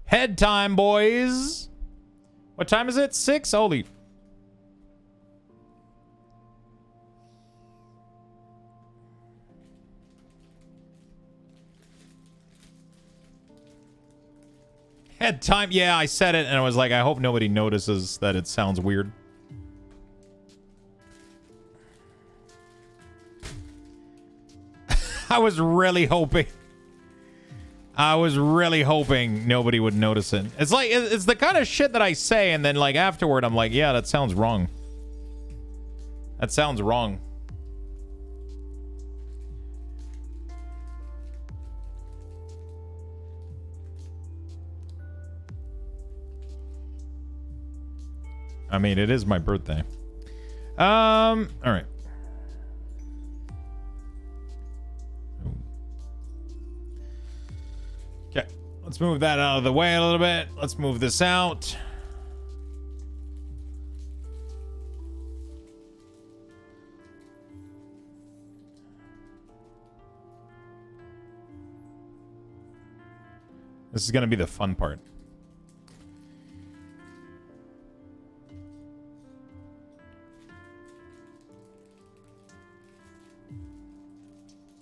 Head time, boys. What time is it? 6? Holy. Head time. Yeah, I said it and I was like, I hope nobody notices that it sounds weird. I was really hoping nobody would notice it. It's like, it's the kind of shit that I say and then like afterward I'm like, yeah, that sounds wrong. That sounds wrong. I mean, it is my birthday. All right. Okay, let's move that out of the way a little bit. Let's move this out. This is gonna be the fun part.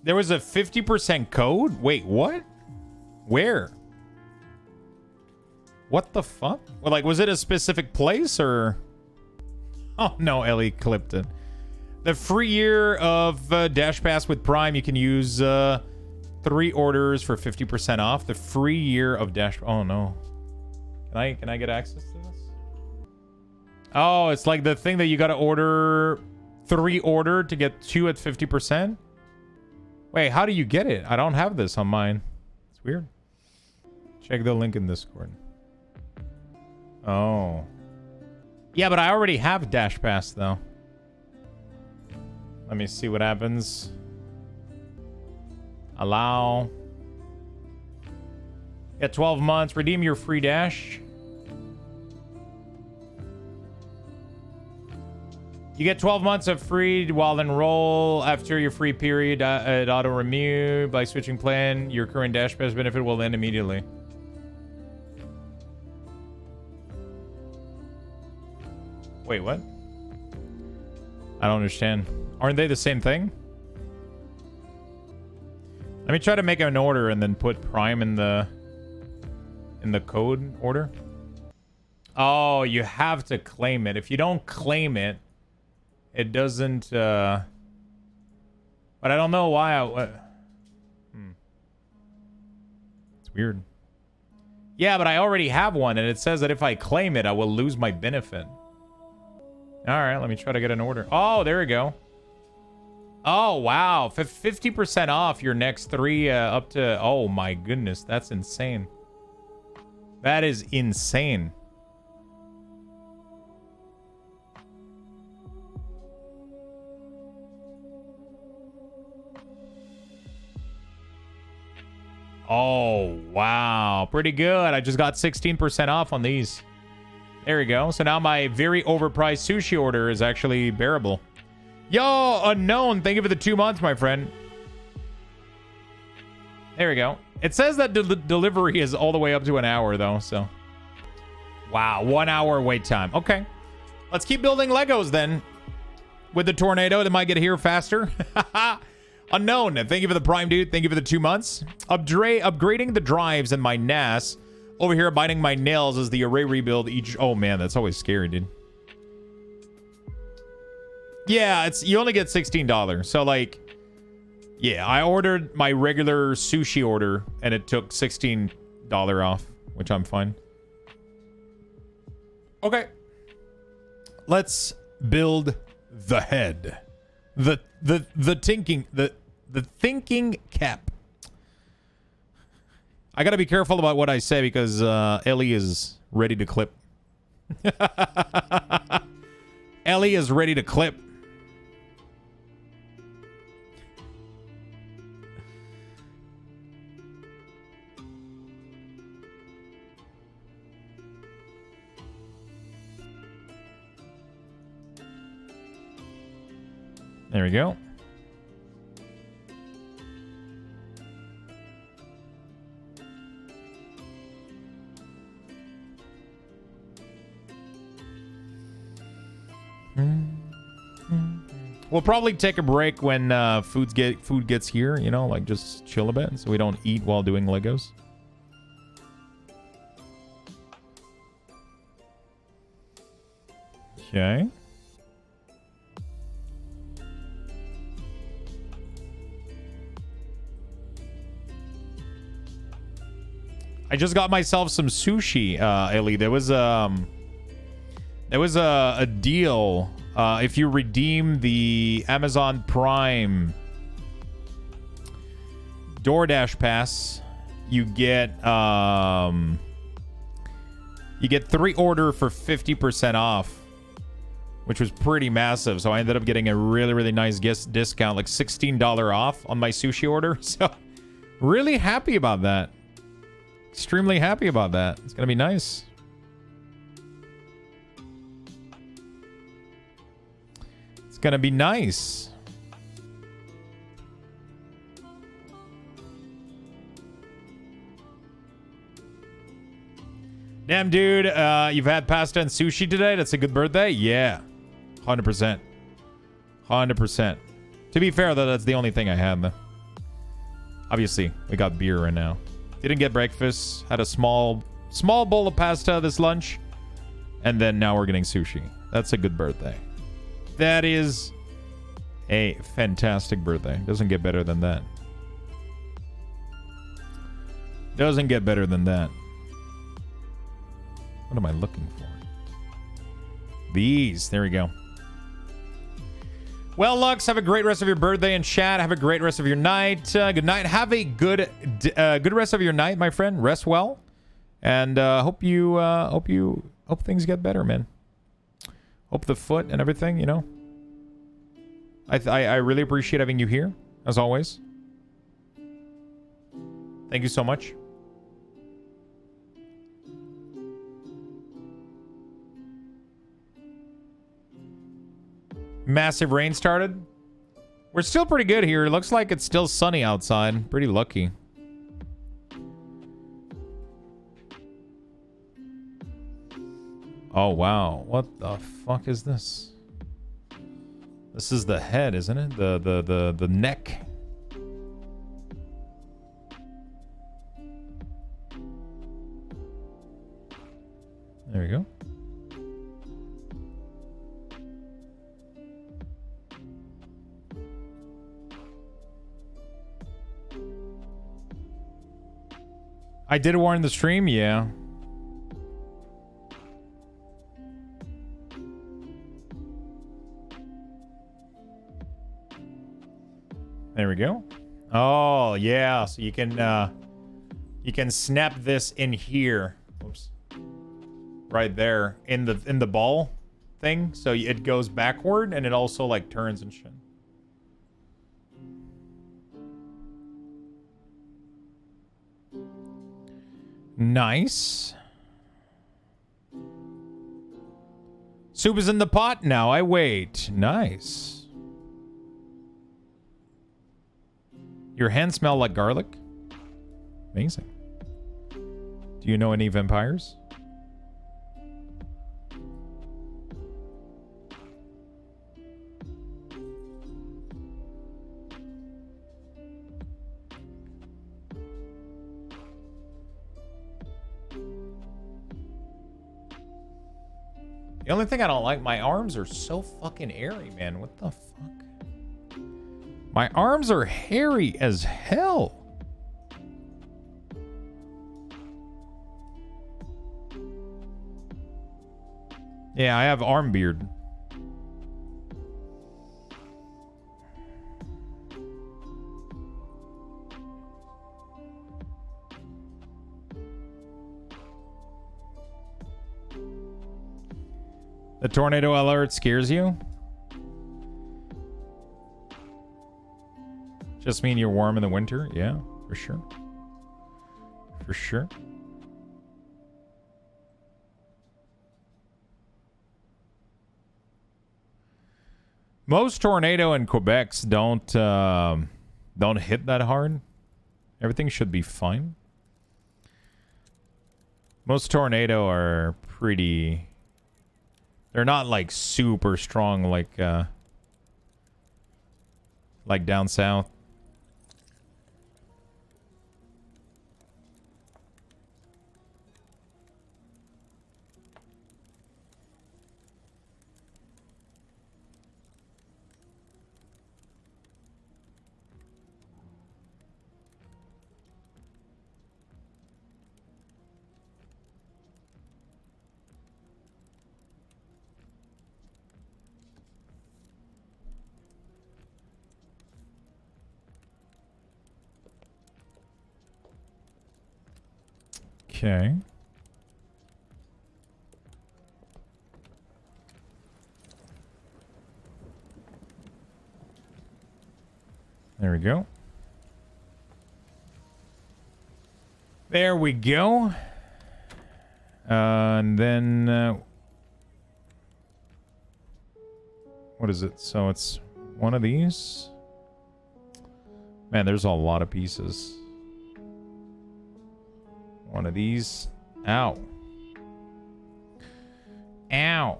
There was a 50% code? Wait, what? Where? What the fuck? Well, like, was it a specific place or? Oh, no, Ellie clipped it. The free year of Dash Pass with Prime, you can use 3 orders for 50% off. The free year of Dash... Oh, no. Can I get access to this? Oh, it's like the thing that you gotta order 3 order to get 2 at 50%? Wait, how do you get it? I don't have this on mine. It's weird. Check the link in Discord. Oh. Yeah, but I already have Dash Pass, though. Let me see what happens. Allow. Get 12 months. Redeem your free Dash. You get 12 months of free while enroll after your free period at auto-renew. By switching plan, your current Dash Pass benefit will end immediately. Wait, what? I don't understand. Aren't they the same thing? Let me try to make an order and then put Prime in the code order. Oh, you have to claim it. If you don't claim it, it doesn't, but I don't know why It's weird. Yeah, but I already have one, and it says that if I claim it, I will lose my benefit. Alright, let me try to get an order. Oh, there we go. Oh, wow. 50% off your next 3 up to... Oh, my goodness. That's insane. That is insane. Oh, wow. Pretty good. I just got 16% off on these. There we go. So now my very overpriced sushi order is actually bearable. Yo, Unknown, thank you for the 2 months, my friend. There we go. It says that delivery is all the way up to an hour, though, so. Wow, 1 hour wait time. Okay. Let's keep building Legos, then. With the tornado that might get here faster. Unknown, thank you for the Prime, dude. Thank you for the 2 months. Upgrading the drives in my NAS. Over here, biting my nails as the array rebuild each... Oh, man, that's always scary, dude. Yeah, you only get $16. So, like... Yeah, I ordered my regular sushi order, and it took $16 off, which I'm fine. Okay. Let's build the head. The thinking cap. I gotta be careful about what I say because Ellie is ready to clip. Ellie is ready to clip. There we go. We'll probably take a break when food gets here, you know, like just chill a bit so we don't eat while doing Legos. Okay. I just got myself some sushi, Ellie. There was a deal. If you redeem the Amazon Prime DoorDash pass, you get 3 order for 50% off, which was pretty massive. So I ended up getting a really, really nice discount, like $16 off on my sushi order. So really happy about that. Extremely happy about that. It's gonna be nice. It's gonna be nice. Damn, dude. You've had pasta and sushi today? That's a good birthday? Yeah. 100%. 100%. To be fair, though, that's the only thing I had, though. Obviously, we got beer right now. Didn't get breakfast. Had a small bowl of pasta this lunch. And then now we're getting sushi. That's a good birthday. That is a fantastic birthday. Doesn't get better than that. Doesn't get better than that. What am I looking for? These. There we go. Well, Lux, have a great rest of your birthday and chat. Have a great rest of your night. Good night. Have a good rest of your night, my friend. Rest well, and hope things get better, man. Hope the foot and everything, you know. I really appreciate having you here, as always. Thank you so much. Massive rain started. We're still pretty good here. It looks like it's still sunny outside. Pretty lucky. Oh, wow. What the fuck is this? This is the head, isn't it? The neck. There we go. I did warn the stream, yeah. There we go. Oh, yeah. So you can snap this in here. Oops. Right there in the ball thing. So it goes backward and it also like turns and shit. Nice. Soup is in the pot now. I wait. Nice. Your hands smell like garlic? Amazing. Do you know any vampires? The only thing I don't like, my arms are so fucking airy, man. What the fuck? My arms are hairy as hell. Yeah, I have arm beard. The tornado alert scares you? Just mean you're warm in the winter? Yeah, for sure. For sure. Most tornado in Quebecs don't hit that hard. Everything should be fine. Most tornado are pretty... They're not like super strong like like down south. Okay. There we go. There we go. And then... what is it? So it's one of these. Man, there's a lot of pieces. One of these. Ow. Ow.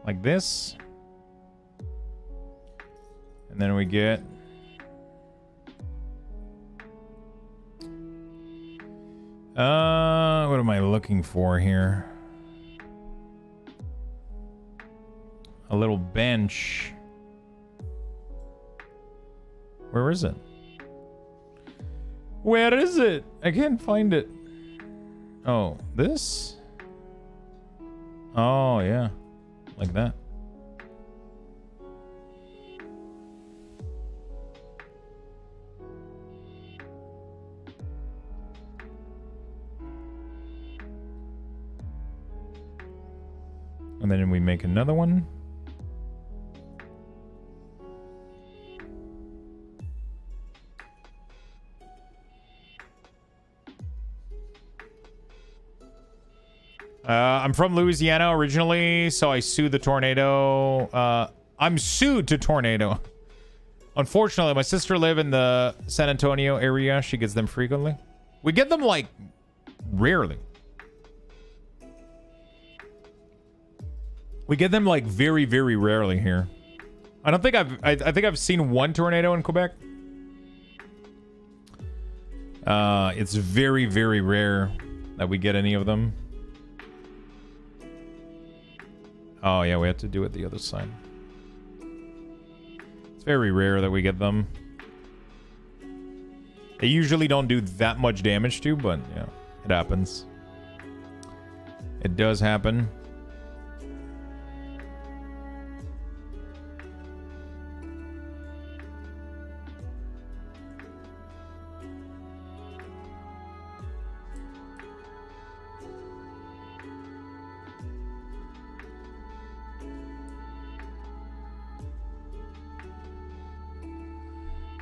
Like this. And then we get... what am I looking for here? A little bench. Where is it? Where is it? I can't find it. Oh, this? Oh, yeah. Like that. And then we make another one. I'm from Louisiana originally, so I sued the tornado. I'm sued to tornado. Unfortunately, my sister lives in the San Antonio area. She gets them frequently. We get them, like, rarely. We get them, like, very, very rarely here. I don't think I think I've seen one tornado in Quebec. It's very, very rare that we get any of them. Oh, yeah, we have to do it the other side. It's very rare that we get them. They usually don't do that much damage to, but, yeah, it happens. It does happen.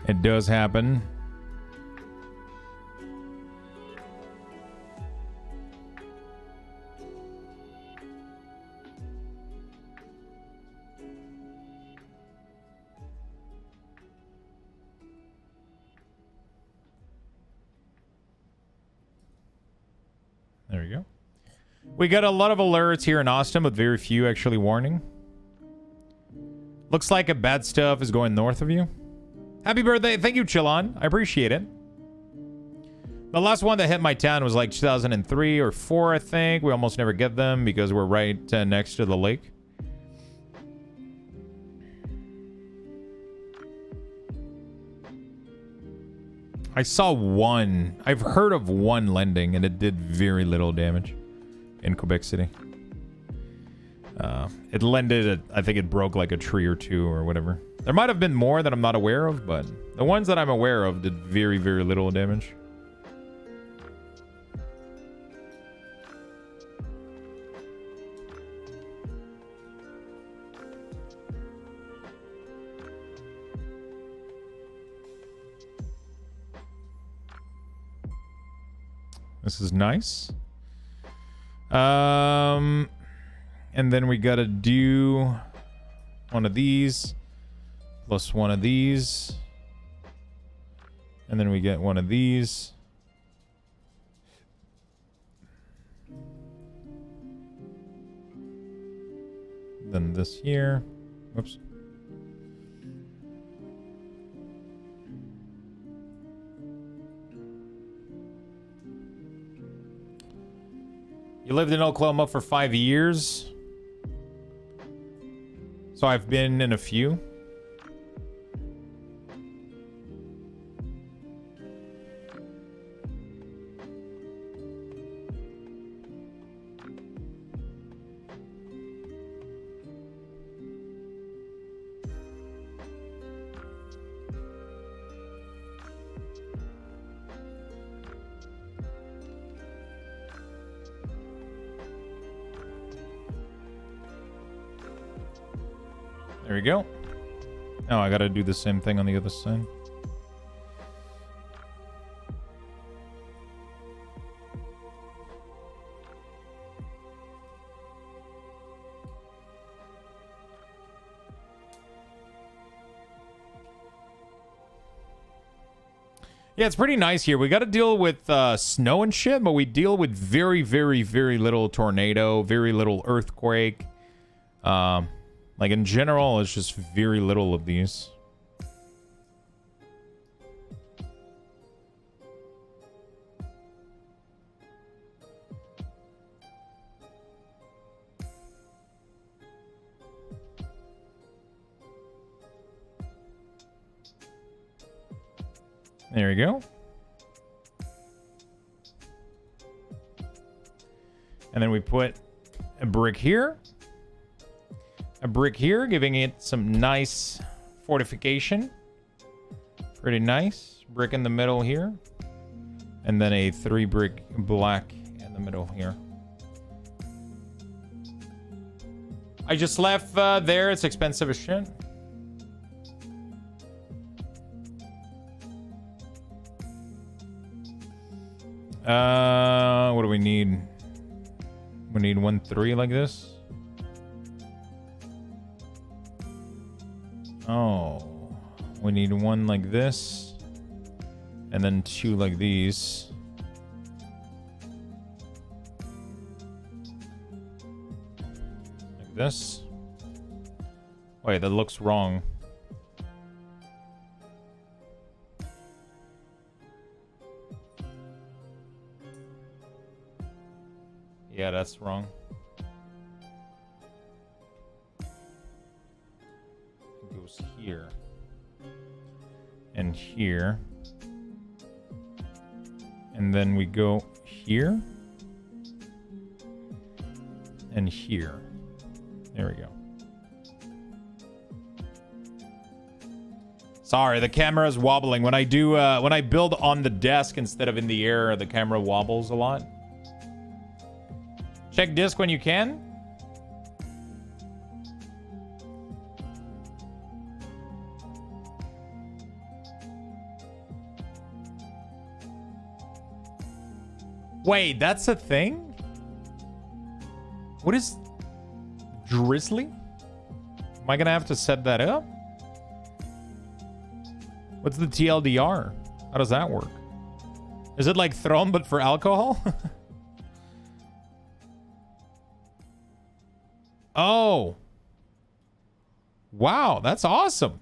It does happen. There we go. We got a lot of alerts here in Austin, but very few actually warning. Looks like a bad stuff is going north of you. Happy birthday. Thank you, Chillon. I appreciate it. The last one that hit my town was like 2003 or 4, I think. We almost never get them because we're right next to the lake. I saw one. I've heard of one landing, and it did very little damage in Quebec City. It landed, I think it broke like a tree or two or whatever. There might have been more that I'm not aware of, but the ones that I'm aware of did very, very little damage. This is nice. And then we gotta do one of these plus one of these, and then we get one of these. Then this here. Whoops. You lived in Oklahoma for 5 years. So I've been in a few. There we go. Oh, I gotta do the same thing on the other side. Yeah, it's pretty nice here. We got to deal with snow and shit, but we deal with very, very, very little tornado, very little earthquake. Like, in general, it's just very little of these. There we go. And then we put a brick here. A brick here, giving it some nice fortification. Pretty nice. Brick in the middle here. And then a 3 brick black in the middle here. I just left there. It's expensive as shit. What do we need? We need 1 3 like this. Oh, we need 1 like this, and then 2 like these. Like this. Wait, that looks wrong. Yeah, that's wrong. It goes here. And here. And then we go here. And here. There we go. Sorry, the camera is wobbling. When I do, when I build on the desk instead of in the air, the camera wobbles a lot. Check disk when you can. Wait, that's a thing? What is Drizzly? Am I gonna have to set that up? What's the TLDR? How does that work? Is it like Throne but for alcohol? Oh. Wow, that's awesome.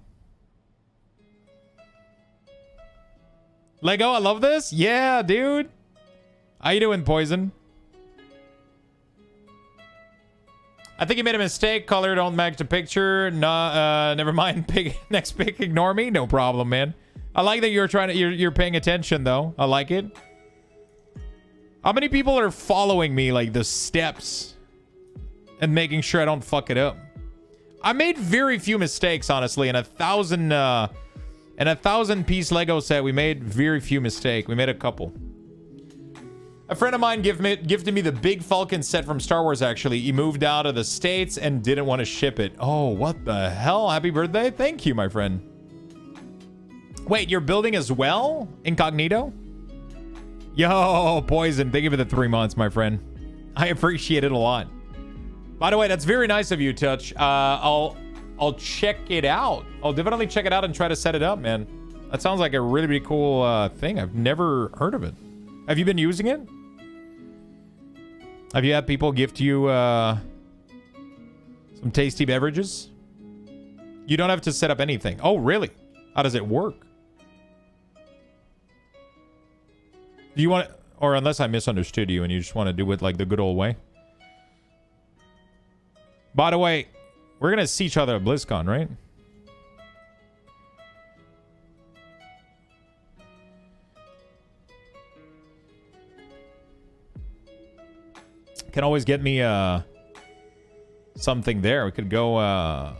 Lego, I love this. Yeah, dude. How you doing, Poison? I think you made a mistake. Color don't match the picture. No, never mind. Next pick, ignore me. No problem, man. I like that you're trying to you're paying attention though. I like it. How many people are following me like the steps and making sure I don't fuck it up? I made very few mistakes, honestly. In a 1,000 piece Lego set, we made very few mistakes. We made a couple. A friend of mine gifted me the Big Falcon set from Star Wars, actually. He moved out of the States and didn't want to ship it. Oh, what the hell? Happy birthday. Thank you, my friend. Wait, you're building as well? Incognito? Yo, Poison. Thank you for the 3 months, my friend. I appreciate it a lot. By the way, that's very nice of you, Touch. I'll check it out. I'll definitely check it out and try to set it up, man. That sounds like a really, really cool thing. I've never heard of it. Have you been using it? Have you had people gift you some tasty beverages? You don't have to set up anything. Oh, really? How does it work? Do you want Or unless I misunderstood you and you just want to do it like the good old way. By the way, we're going to see each other at BlizzCon, right? Can always get me something there. We could go...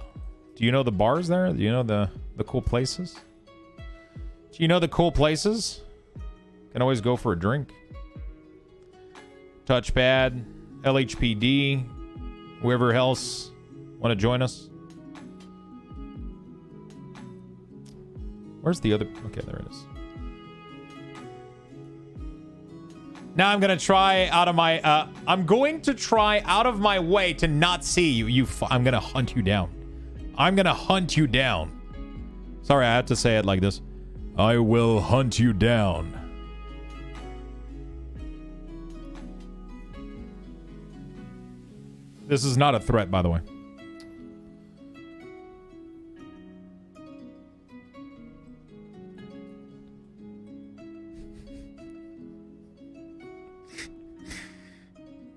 do you know the bars there? Do you know the cool places? Do you know the cool places? Can always go for a drink. Touchpad, LHPD, whoever else want to join us. Where's the other? Okay, there it is. Now I'm gonna try out of my. I'm going to try out of my way to not see you. I'm gonna hunt you down. I'm gonna hunt you down. Sorry, I had to say it like this. I will hunt you down. This is not a threat, by the way.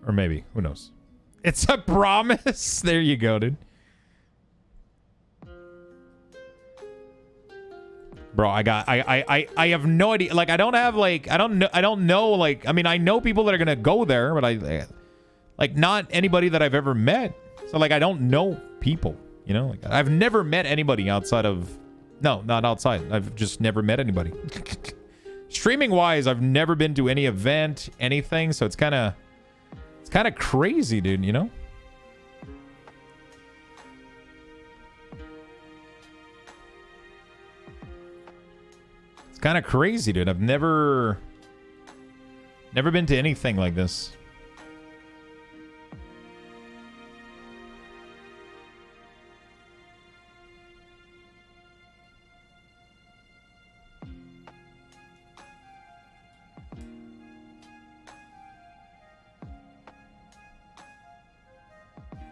Or maybe. Who knows? It's a promise. There you go, dude. Bro, I have no idea. Like, I don't have, like, I don't know, like, I mean, I know people that are gonna go there, but like, not anybody that I've ever met. So, like, I don't know people, you know? Like, I've never met anybody outside of... No, not outside. I've just never met anybody. Streaming-wise, I've never been to any event, anything, so it's kind of... It's kind of crazy, dude, you know? It's kind of crazy, dude. I've never been to anything like this.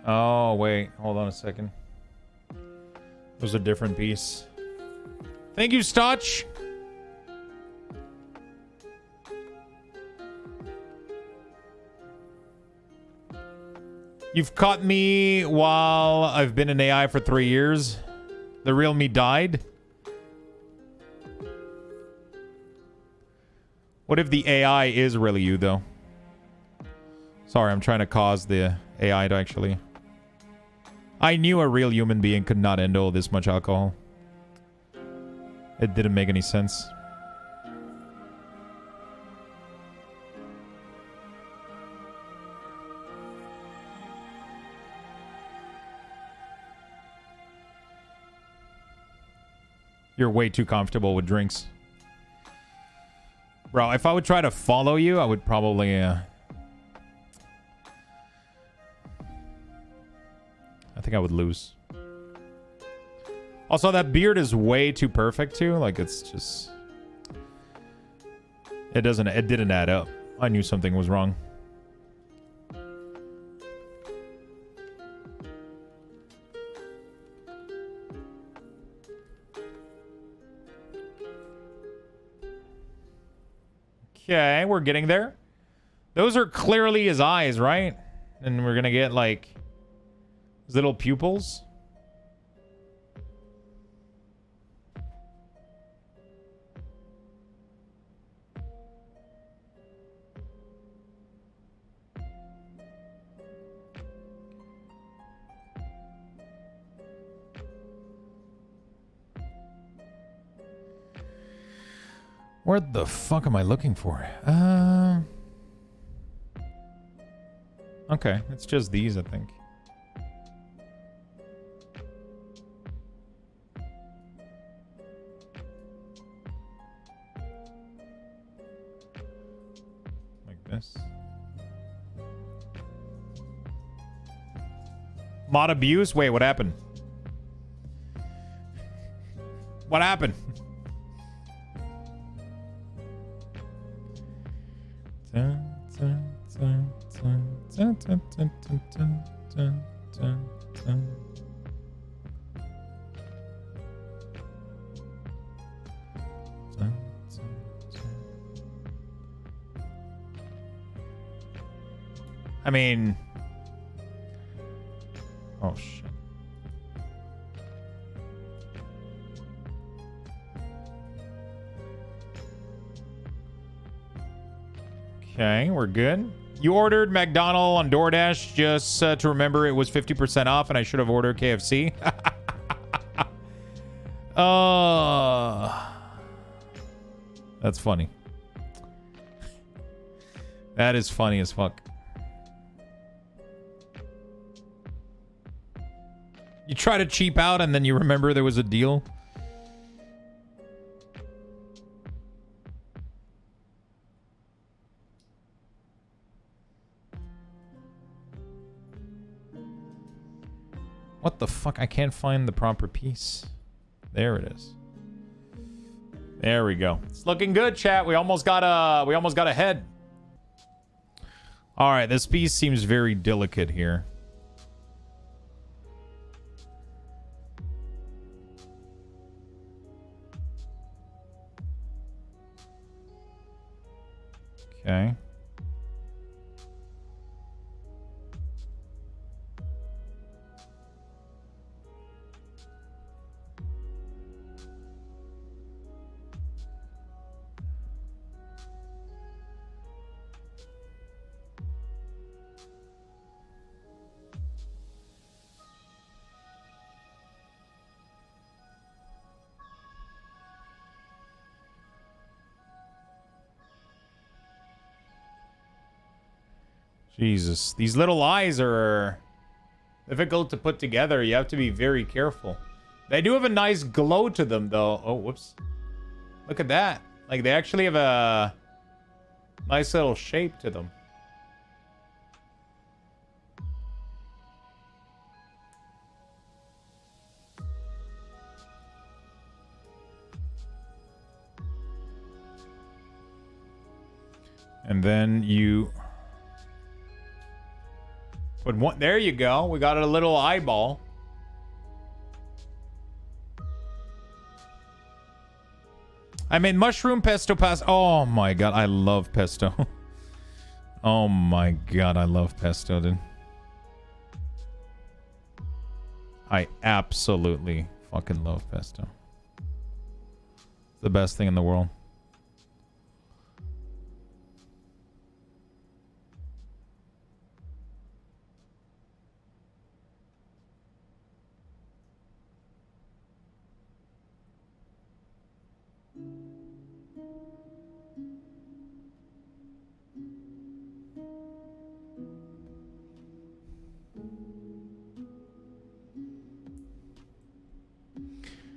Oh, wait. Hold on a second. It was a different piece. Thank you, Stotch. You've caught me while I've been in AI for 3 years. The real me died. What if the AI is really you, though? Sorry, I'm trying to cause the AI to actually... I knew a real human being could not handle this much alcohol. It didn't make any sense. You're way too comfortable with drinks. Bro, if I would try to follow you, I would probably... I think I would lose. Also, that beard is way too perfect, too. Like, it's just... It didn't add up. I knew something was wrong. Okay, we're getting there. Those are clearly his eyes, right? And we're gonna get, like... his little pupils. Where the fuck am I looking for? Okay, it's just these, I think. This. Mod abuse? Wait, what happened? What happened? I mean... Oh, shit. Okay, we're good. You ordered McDonald's on DoorDash just to remember it was 50% off and I should have ordered KFC. That's funny. That is funny as fuck. You try to cheap out and then you remember there was a deal. What the fuck? I can't find the proper piece. There it is. There we go. It's looking good, chat. We almost got a head. All right, this piece seems very delicate here. Okay. Jesus, these little eyes are difficult to put together. You have to be very careful. They do have a nice glow to them, though. Oh, whoops. Look at that. Like, they actually have a nice little shape to them. And then you... But one, there you go. We got a little eyeball. I made mushroom pesto pasta. Oh my god, I love pesto. Oh my god, I love pesto, dude. I absolutely fucking love pesto. It's the best thing in the world.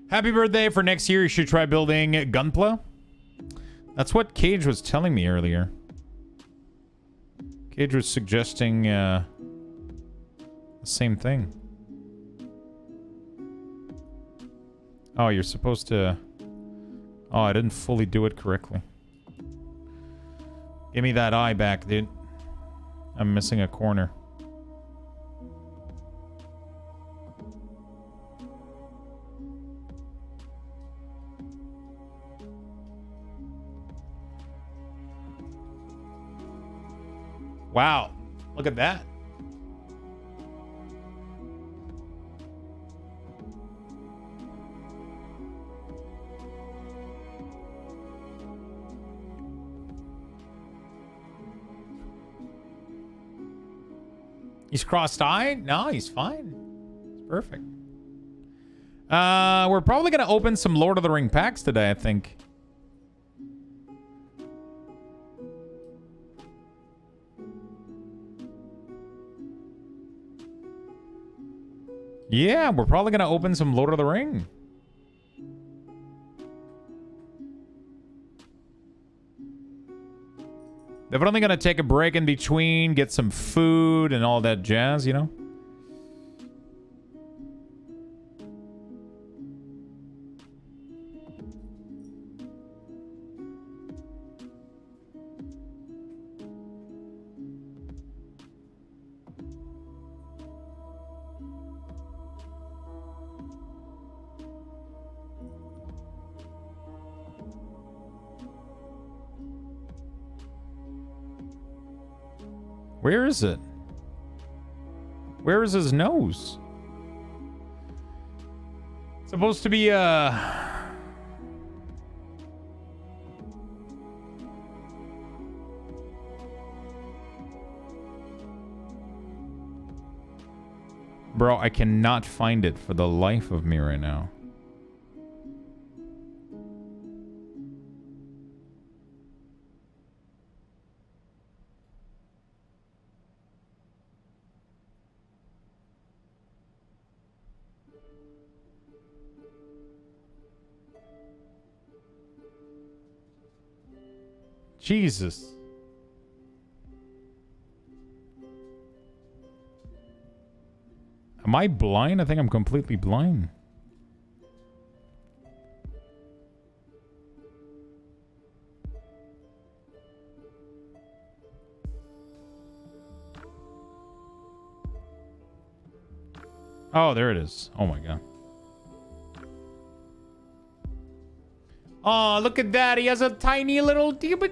Happy birthday. For next year, you should try building Gunpla. That's what Cage was telling me earlier. Cage was suggesting the same thing. Oh, you're supposed to... Oh, I didn't fully do it correctly. Give me that eye back, dude. I'm missing a corner. Wow. Look at that. He's crossed-eyed? No, he's fine. It's perfect. We're probably going to open some Lord of the Ring packs today, I think. Yeah, we're probably going to open some Lord of the Ring. Definitely going to take a break in between, get some food and all that jazz, you know? Where is it? Where is his nose? It's supposed to be Bro, I cannot find it for the life of me right now. Jesus. Am I blind? I think I'm completely blind. Oh, there it is. Oh my god. Oh, look at that. He has a tiny little deep.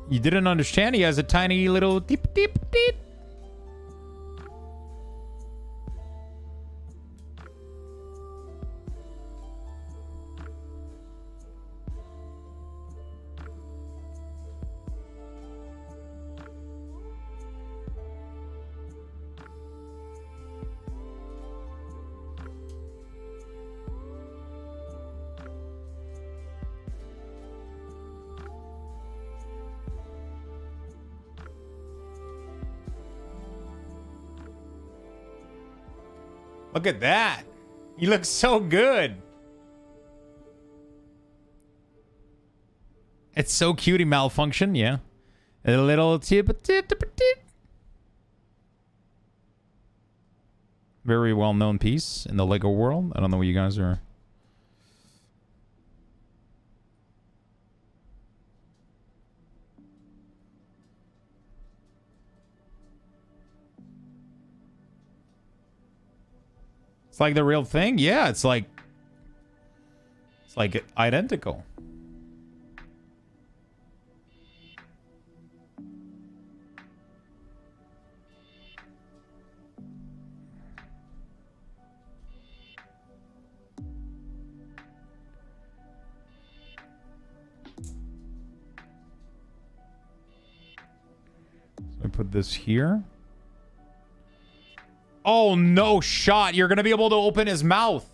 You didn't understand? He has a tiny little deep. Look at that. He looks so good. It's so cute he malfunctioned, yeah. A little tip. Very well-known piece in the Lego world. I don't know what you guys are. It's like the real thing? Yeah, it's like identical. So I put this here. Oh, no shot. You're going to be able to open his mouth.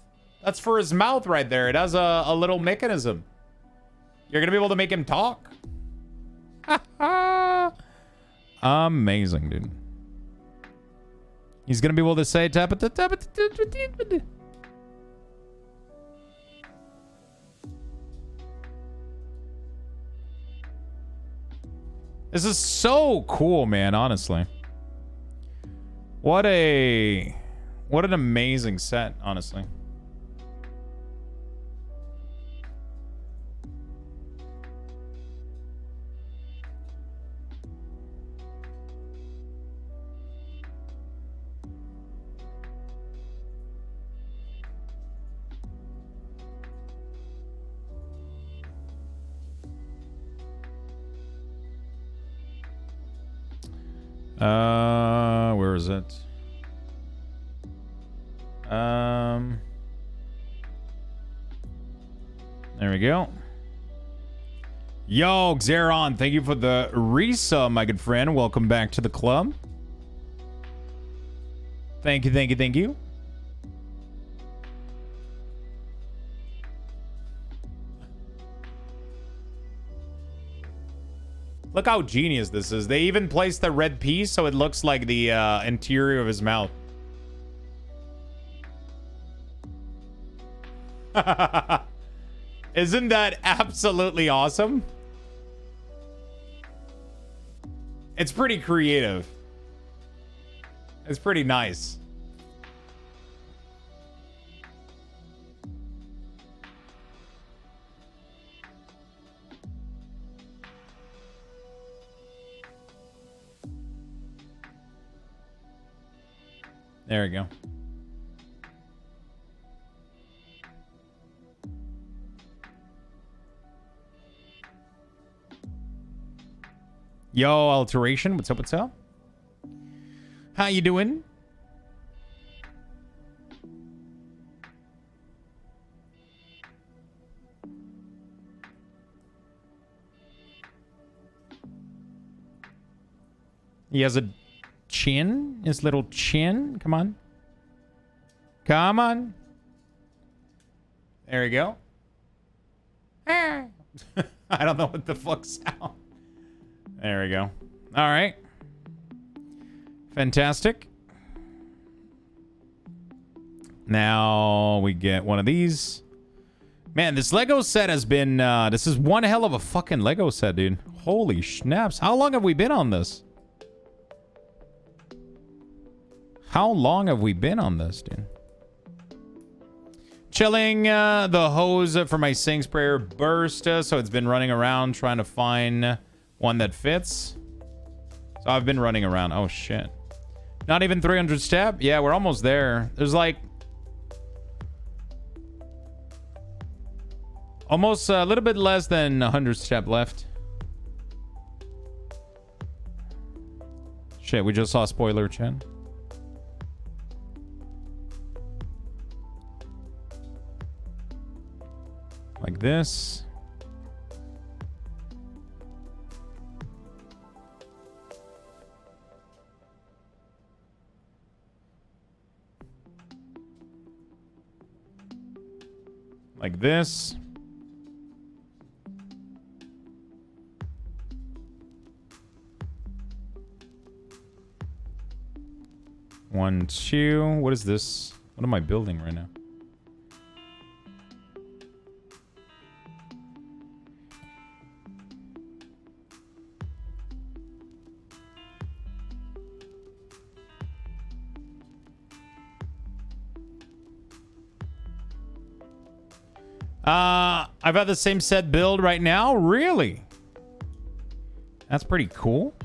That's for his mouth right there. It has a little mechanism. You're going to be able to make him talk. Amazing, dude. He's going to be able to say tap it, tap it. This is so cool, man, honestly. What an amazing set, honestly. Where is it? There we go. Yo, Xeron, thank you for the resub, my good friend. Welcome back to the club. Thank you, thank you, thank you. Look how genius this is. They even placed the red piece so it looks like the interior of his mouth. Isn't that absolutely awesome? It's pretty creative. It's pretty nice. There we go. Yo, Alteration. What's up? What's up? How you doing? He has a chin. His little chin. Come on. Come on. There we go. I don't know what the fuck sound. There we go. All right. Fantastic. Now we get one of these. Man, this Lego set has been... this is one hell of a fucking Lego set, dude. Holy snaps. How long have we been on this? How long have we been on this, dude? Chilling the hose for my sing sprayer burst, so it's been running around trying to find one that fits. So I've been running around. Oh, shit. Not even 300 step? Yeah, we're almost there. There's like... almost a little bit less than 100 step left. Shit, we just saw spoiler, chat. Like this. Like this. One, two. What is this? What am I building right now? I've had the same set build right now. Really? That's pretty cool.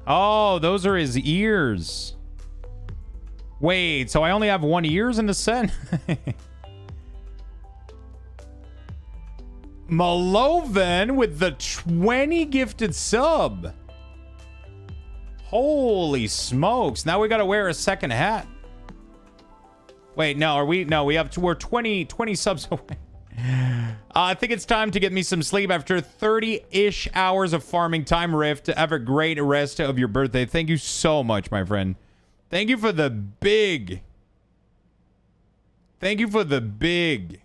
Oh, those are his ears. Wait, so I only have one ears in the set? Maloven with the 20 gifted sub. Holy smokes. Now we gotta wear a second hat. Wait, no, are we? No, we have to. We're 20 subs away. I think it's time to get me some sleep after 30-ish hours of farming time, Rift. Have a great rest of your birthday. Thank you so much, my friend. Thank you for the big... Thank you for the big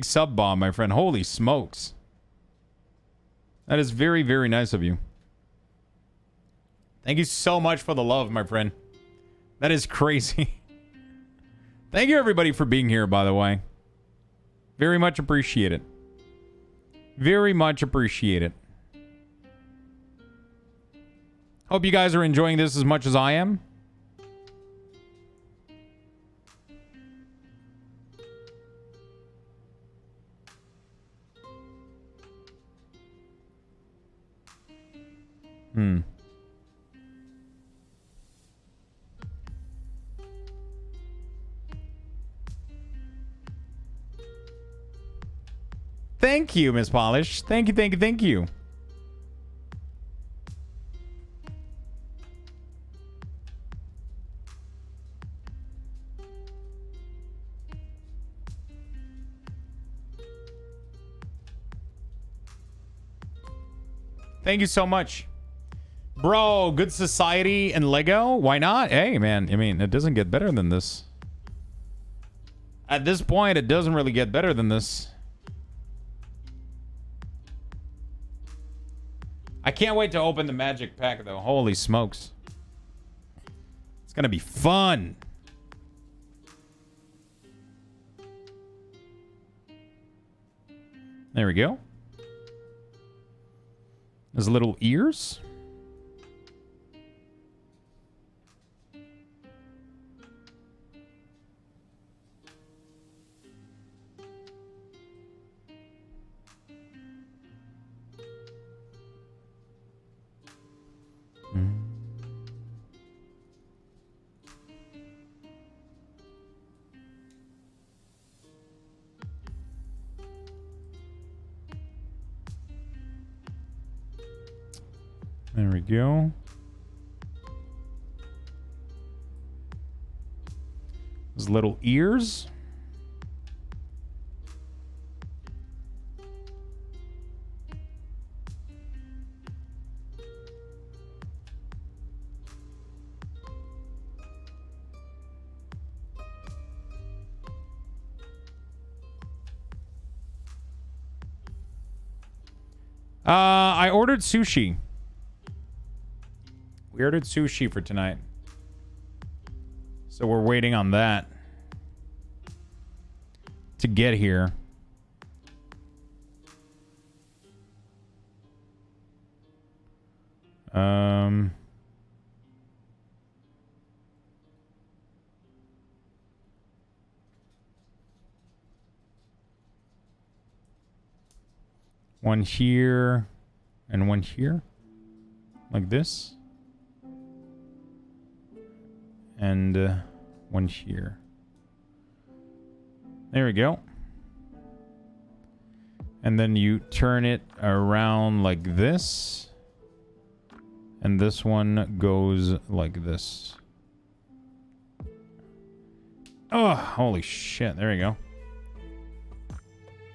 sub bomb, my friend. Holy smokes. That is very, very nice of you. Thank you so much for the love, my friend. That is crazy. Thank you, everybody, for being here, by the way. Very much appreciate it. Very much appreciate it. Hope you guys are enjoying this as much as I am. Thank you, Miss Polish. Thank you, thank you, thank you. Thank you so much. Bro, Good Society and Lego? Why not? Hey, man. I mean, it doesn't get better than this. At this point, it doesn't really get better than this. I can't wait to open the magic pack, though. Holy smokes. It's gonna be fun. There we go. There's little ears. There we go. Those little ears. I ordered sushi. We ordered sushi for tonight. So we're waiting on that to get here. One here and one here. Like this. And one here. There we go. And then you turn it around like this. And this one goes like this. Oh, holy shit. There you go.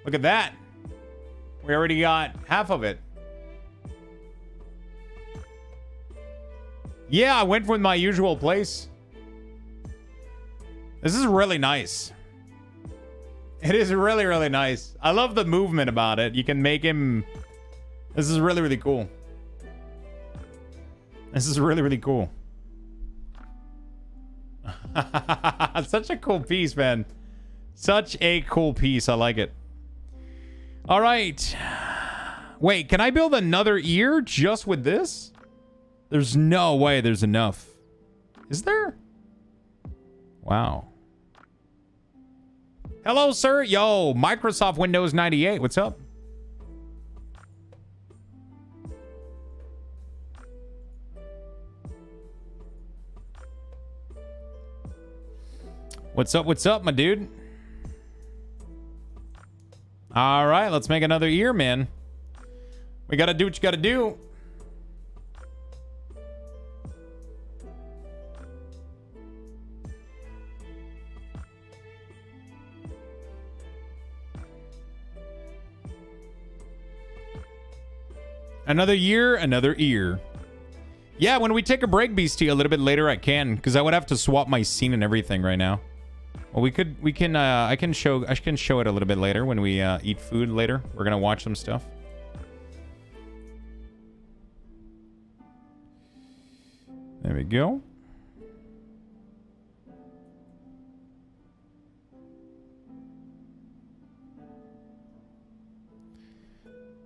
Look at that. We already got half of it. Yeah, I went with my usual place. This is really nice. It is really, really nice. I love the movement about it. You can make him... This is really, really cool. This is really, really cool. Such a cool piece, man. Such a cool piece. I like it. All right. Wait, can I build another ear just with this? There's no way there's enough. Is there? Wow. Hello, sir. Yo, Microsoft Windows 98. What's up? What's up, my dude? All right, let's make another ear, man. We gotta do what you gotta do. Another year, another ear. Yeah, when we take a break, Beastie, a little bit later, I can, because I would have to swap my scene and everything right now. Well, I can show it a little bit later when we eat food later. We're gonna watch some stuff. There we go.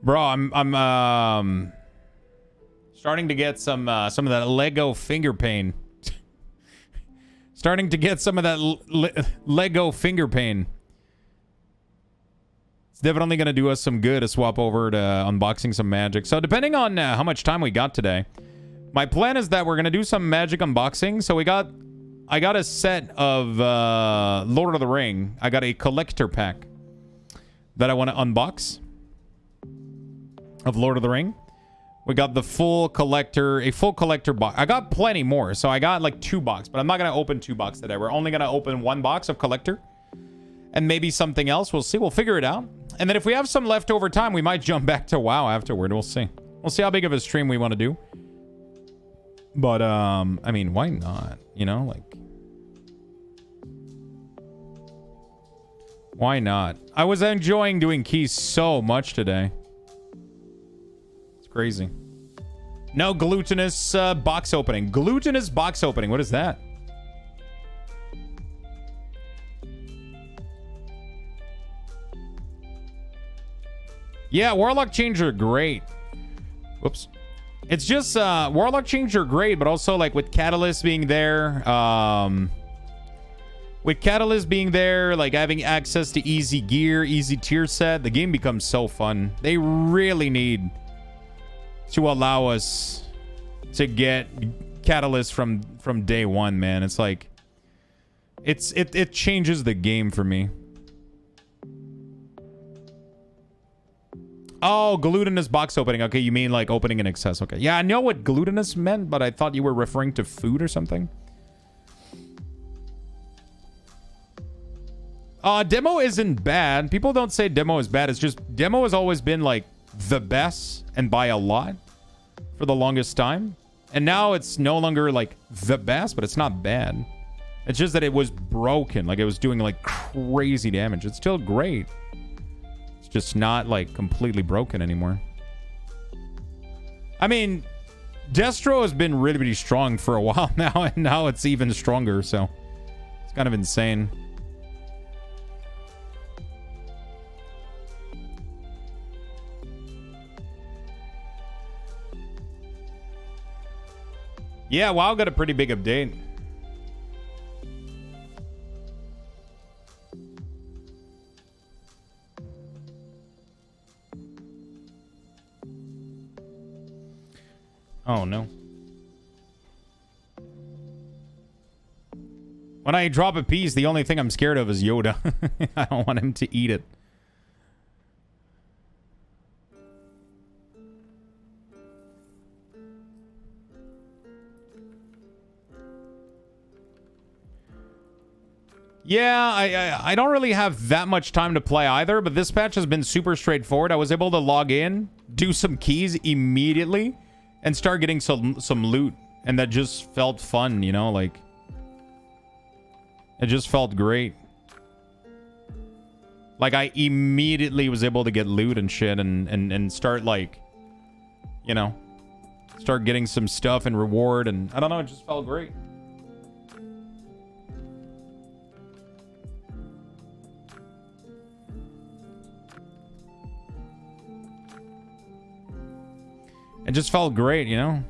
Bro, I'm starting to get some of that Lego finger pain. Starting to get some of that Lego finger pain. It's definitely going to do us some good to swap over to unboxing some magic. So depending on how much time we got today, my plan is that we're going to do some magic unboxing. So I got a set of Lord of the Ring. I got a collector pack that I want to unbox of Lord of the Ring. We got the full collector, a full collector box. I got plenty more, so I got like 2 boxes, but I'm not going to open 2 boxes today. We're only going to open 1 box of collector and maybe something else. We'll see. We'll figure it out. And then if we have some leftover time, we might jump back to WoW afterward. We'll see. We'll see how big of a stream we want to do. But, I mean, why not? You know, like... Why not? I was enjoying doing keys so much today. Crazy. No glutinous box opening. Glutinous box opening. What is that? Yeah, Warlock Chains are great. Whoops. It's just Warlock Chains are great, but also like with Catalyst being there, like having access to easy gear, easy tier set, the game becomes so fun. They really need to allow us to get Catalyst from day one, man. It's like it changes the game for me. Oh, glutinous box opening. Okay, you mean like opening in excess. Okay. Yeah, I know what glutinous meant, but I thought you were referring to food or something. Demo isn't bad. People don't say demo is bad. It's just demo has always been like the best and by a lot for the longest time. And now it's no longer like the best, but it's not bad. It's just that it was broken. Like it was doing like crazy damage. It's still great. It's just not like completely broken anymore. I mean, Destro has been really, really strong for a while now, and now it's even stronger. So it's kind of insane. Yeah, WoW got a pretty big update. Oh, no. When I drop a piece, the only thing I'm scared of is Yoda. I don't want him to eat it. Yeah, I don't really have that much time to play either, but this patch has been super straightforward. I was able to log in, do some keys immediately, and start getting some loot. And that just felt fun, you know? Like, it just felt great. Like, I immediately was able to get loot and shit and start, like, you know, start getting some stuff and reward. And I don't know, it just felt great. It just felt great, you know?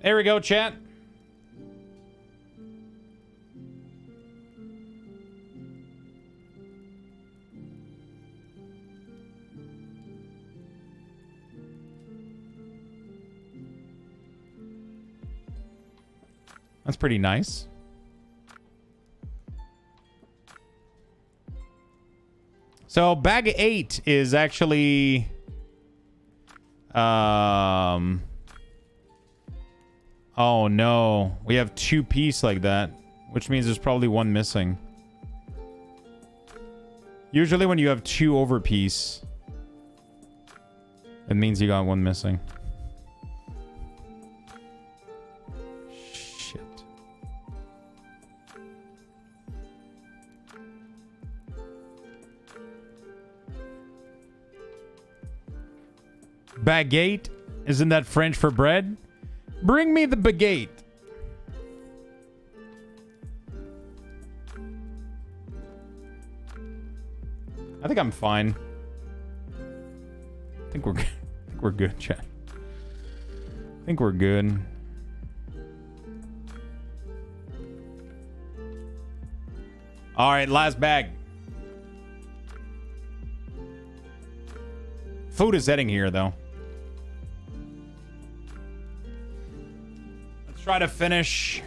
There we go, chat. That's pretty nice. So bag 8 is actually oh no, we have 2 piece like that, which means there's probably 1 missing. Usually when you have 2 over piece, it means you got 1 missing. Baguette? Isn't that French for bread? Bring me the baguette. I think I'm fine. I think we're good. I think we're good, chat. I think we're good. All right, last bag. Food is heading here, though. Let's try to finish